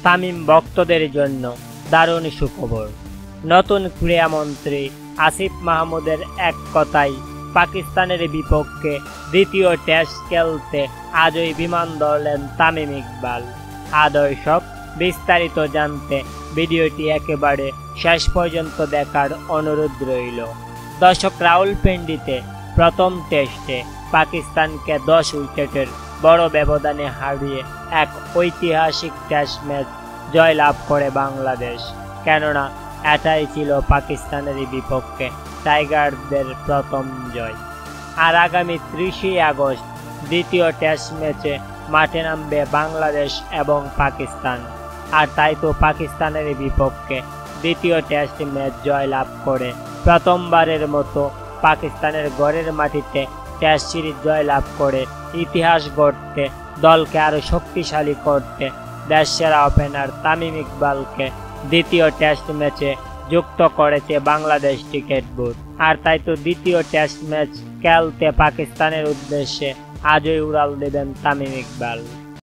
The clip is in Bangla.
তামিম ভক্তদের জন্য দারুণ সুখবর। নতুন ক্রীড়ামন্ত্রী আসিফ মাহমুদের এক কথায় পাকিস্তানের বিপক্ষে দ্বিতীয় টেস্ট খেলতে আজই বিমান ধরলেন তামিম ইকবাল। দর্শক, বিস্তারিত জানতে ভিডিওটি একেবারে শেষ পর্যন্ত দেখার অনুরোধ রইল। দর্শক, রাওয়ালপিন্ডিতে প্রথম টেস্টে পাকিস্তানকে 10 উইকেটের বড় ব্যবধানে হারিয়ে এক ঐতিহাসিক টেস্ট ম্যাচ জয়লাভ করে বাংলাদেশ। কেননা এটাই ছিল পাকিস্তানের বিপক্ষে টাইগারদের প্রথম জয়। আর আগামী 30 আগস্ট দ্বিতীয় টেস্ট ম্যাচে মাঠে নামবে বাংলাদেশ এবং পাকিস্তান। আর তাই তো পাকিস্তানের বিপক্ষে দ্বিতীয় টেস্ট ম্যাচ জয়লাভ করে প্রথমবারের মতো পাকিস্তানের ঘরের মাটিতে টেস্ট সিরিজ জয়লাভ করে ইতিহাস গড়তে, দলকে আরও শক্তিশালী করতে দেশসেরা ওপেনার তামিম ইকবালকে দ্বিতীয় টেস্ট ম্যাচে যুক্ত করেছে বাংলাদেশ ক্রিকেট বোর্ড। আর তাই তো দ্বিতীয় টেস্ট ম্যাচ খেলতে পাকিস্তানের উদ্দেশ্যে আজই উড়াল দেবেন তামিম ইকবাল।